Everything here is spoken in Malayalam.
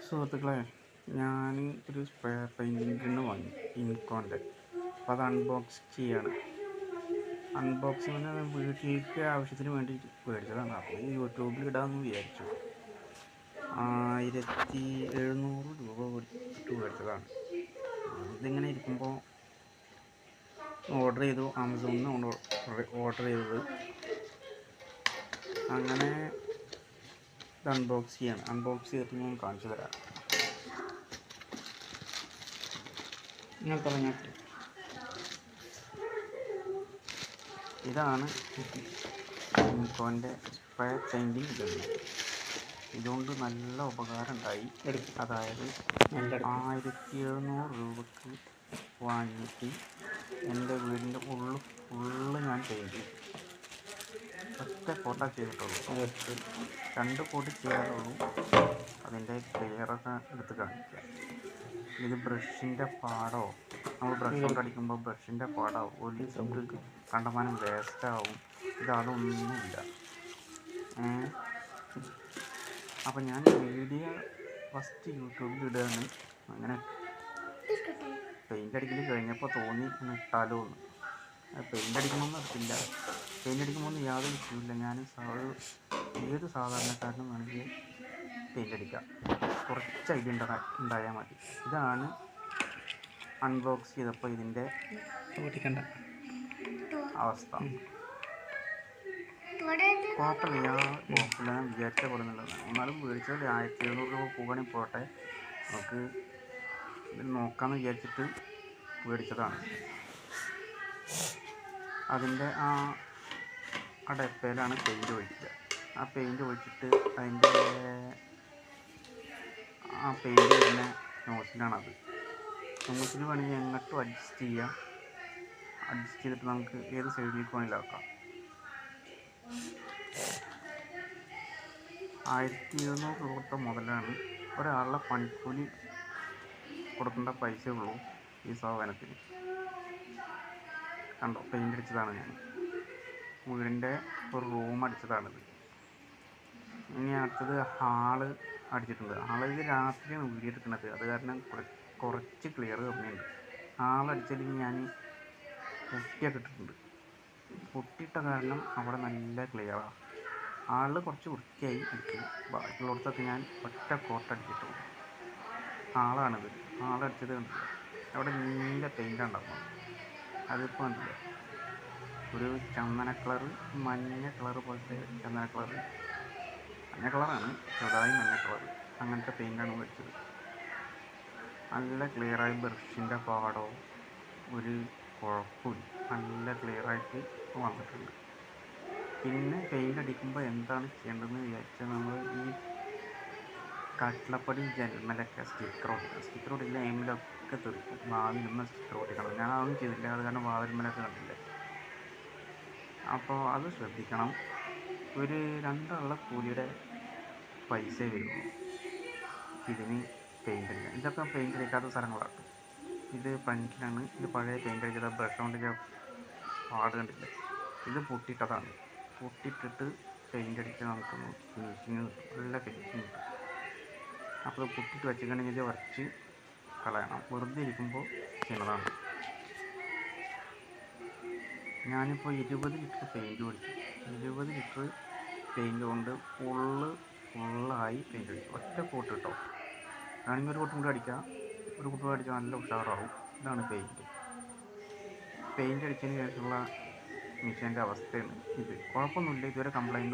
സുഹൃത്തുക്കളെ, ഞാൻ ഒരു സ്പ്രേ പെയിൻറ്റിങ് ഗണ്ണ് വാങ്ങി ഇൻകോൻ്റെ. അപ്പോൾ അത് അൺബോക്സ് ചെയ്യാണ്. അൺബോക്സിങ് വീട്ടിലേക്ക് ആവശ്യത്തിന് വേണ്ടി മേടിച്ചതാണ്. അപ്പോൾ യൂട്യൂബിൽ ഇടാമെന്ന് വിചാരിച്ചു. 1700 രൂപ കൊടുത്തിട്ട് മേടിച്ചതാണ്. ഇതിങ്ങനെ ഇരിക്കുമ്പോൾ ഓർഡർ ചെയ്തു. ആമസോണിൽ നിന്ന് ഓർഡർ ചെയ്തത്. അങ്ങനെ ഇത് അൺബോക്സ് ചെയ്യാണ്. അൺബോക്സ് ചെയ്തിട്ട് ഞാൻ കാണിച്ചു തരാം. ഞാൻ പറഞ്ഞിട്ട് ഇതാണ് ഇൻകോൻ്റെ സ്പ്രേ പെയിൻറ്റിങ് ഗണ്ണ്. ഇതുകൊണ്ട് നല്ല ഉപകാരം ഉണ്ടായി. അതായത് 1700 രൂപക്ക് വാങ്ങിയിട്ട് എൻ്റെ വീടിൻ്റെ ഫുള്ള് ഞാൻ പെയിൻറ്റ് ചെയ്തു. ഒറ്റ കോട്ടാ ചെയ്തിട്ടുള്ളൂ. 2 കോട്ട് ചെയ്യാറുള്ളൂ. അതിൻ്റെ ക്ലിയറൊക്കെ എടുത്ത് കാണിക്കുക. ഇത് ബ്രഷിൻ്റെ പാടോ, നമ്മൾ ബ്രഷ് കൊണ്ട് അടിക്കുമ്പോൾ ബ്രഷിൻ്റെ പാടാവും, ഒരു നമുക്ക് കണ്ടമാനം വേസ്റ്റാവും. ഇതൊന്നുമില്ല. അപ്പം ഞാൻ വീഡിയോ ഫസ്റ്റ് യൂട്യൂബിൽ ഇടുകയാണ്. അങ്ങനെ പെയിൻ്റ് അടിക്കൽ കഴിഞ്ഞപ്പോൾ തോന്നി ഇട്ടാലോ എന്ന്. പെയിൻ്റ് അടിക്കണമെന്ന് എടുത്തില്ല. പെയിൻ്റ് അടിക്കുമ്പോൾ യാതൊരു വിഷയമില്ല. ഞാൻ ഏത് സാധാരണക്കാരനും വേണമെങ്കിൽ പെയിൻ്റ് അടിക്കാം. കുറച്ച് ഐഡിയ ഉണ്ടായാൽ മതി. ഇതാണ് അൺബോക്സ് ചെയ്തപ്പോൾ ഇതിൻ്റെ അവസ്ഥ. കുഴപ്പമില്ല, ഞാൻ വിചാരിച്ച പോലെ നല്ലതാണ്. എന്നാലും മേടിച്ചാൽ 1700 രൂപ പോവുകയാണെങ്കിൽ പോട്ടെ, നമുക്ക് ഇത് നോക്കാമെന്ന് വിചാരിച്ചിട്ട് മേടിച്ചതാണ്. അതിൻ്റെ ആ ഡപ്പയിലാണ് പെയിൻറ്റ് ഒഴിക്കുക. ആ പെയിൻറ്റ് ഒഴിച്ചിട്ട് അതിൻ്റെ ആ പെയിൻറ്റ് വരുന്ന നോസിലാണത്. നോസിൽ വേണമെങ്കിൽ എങ്ങോട്ടും അഡ്ജസ്റ്റ് ചെയ്യാം. അഡ്ജസ്റ്റ് ചെയ്തിട്ട് നമുക്ക് ഏത് സൈഡിലേക്ക് വേണമെങ്കിലും ആക്കാം. 1700 രൂപ മുതലാണ്. ഒരാളുടെ പണിക്കൂലി കൊടുക്കേണ്ട പൈസയേ ഉള്ളൂ ഈ സാധനത്തിന്. കണ്ടോ, പെയിൻ്റ് അടിച്ചതാണ് ഞാൻ. വീടിൻ്റെ ഒരു റൂം അടിച്ചതാണിത്. ഇനി അടുത്തത് ഹാള് അടിച്ചിട്ടുണ്ട്. ഇത് രാത്രിയാണ് വീഡിയോ എടുക്കുന്നത്. അത് കാരണം കുറച്ച് ക്ലിയർ കമ്മിയുണ്ട്. ഹാളടിച്ചതിൽ ഞാൻ പൊട്ടിയൊക്കെ ഇട്ടിട്ടുണ്ട്. പൊട്ടിയിട്ട കാരണം അവിടെ നല്ല ക്ലിയറാണ്. ഹാളിൽ കുറച്ച് വൃത്തിയായി ഇരിക്കും. ബാക്കിയുള്ളിടത്തൊക്കെ ഞാൻ ഒറ്റ കോട്ടടിച്ചിട്ടുള്ളൂ. ഹാളാണിത്. ഹാളടിച്ചത് കണ്ടില്ല, അവിടെ നീല പെയിൻ്റ് ഉണ്ടാകും. അതിപ്പോൾ കണ്ടില്ല, ഒരു ചന്ദന കളറ്, മഞ്ഞ കളറ് പോലത്തെ മഞ്ഞ കളറാണ്, ചെറുതായി മഞ്ഞ കളറ്. അങ്ങനത്തെ പെയിൻ്റാണ് മേടിച്ചത്. നല്ല ക്ലിയറായി, ബ്രഷിൻ്റെ പാടോ ഒരു കുഴപ്പമില്ല, നല്ല ക്ലിയറായിട്ട് വന്നിട്ടുണ്ട്. പിന്നെ പെയിൻ്റ് അടിക്കുമ്പോൾ എന്താണ് ചെയ്യേണ്ടതെന്ന് വിചാരിച്ചാൽ, നമ്മൾ ഈ കട്ടിളപ്പടി ജനലിലൊക്കെ സ്റ്റിക്കർ ഒട്ടില്ല. എമ്മിലൊക്കെ തെറിക്കും. വാതിലുമ്മ സ്റ്റിക്കർ ഒട്ടിക്കണം. ഞാൻ അതൊന്നും ചെയ്തില്ല. അത് കാരണം വാതിലുമ്മലൊക്കെ കണ്ടില്ല. അപ്പോൾ അത് ശ്രദ്ധിക്കണം. ഒരു 2 ആളുടെ കൂലിയുടെ പൈസ വരുള്ളൂ ഇതിന് പെയിൻ്റ് അടിക്കാൻ. ഇതൊക്കെ പെയിൻ്റ് അടിക്കാത്ത സ്ഥലങ്ങളാണ്. ഇത് ഫ്രണ്ടിലാണ്. ഇത് പഴയ പെയിൻ്റ് അടിച്ചത്. ബ്രഷ് കൊണ്ട് പാട് കണ്ടില്ല. ഇത് പൊട്ടിയിട്ടതാണ്. പൊട്ടിയിട്ടിട്ട് പെയിൻ്റ് അടിച്ചാൽ നമുക്ക് ഫിനിഷിങ് നല്ല ഫിനിഷിങ് കിട്ടും. അപ്പോൾ പൊട്ടിയിട്ട് വെച്ചിട്ടുണ്ടെങ്കിൽ ഇത് വരച്ച് കളയണം. വെറുതെ ഇരിക്കുമ്പോൾ ചെയ്യുന്നതാണ്. ഞാനിപ്പോൾ 20 ലിറ്റർ പെയിൻറ്റ് മേടിച്ചു. 20 ലിറ്റർ പെയിൻറ്റ് കൊണ്ട് ഫുള്ളായി പെയിൻറ്റ് അടിച്ചു. ഒറ്റ കോട്ട് കേട്ടോ. വേണമെങ്കിൽ ഒരു കോട്ടും കൂടി അടിക്കാം. ഒരു കോട്ടും കൂടി അടിച്ചാൽ നല്ല ഉഷാറാവും. ഇതാണ് പെയിൻറ്റ് അടിച്ചതിന് ശേഷമുള്ള മിഷീൻ്റെ അവസ്ഥയാണ് ഇത്. കുഴപ്പമൊന്നുമില്ല, ഇതുവരെ കംപ്ലൈൻറ്റ്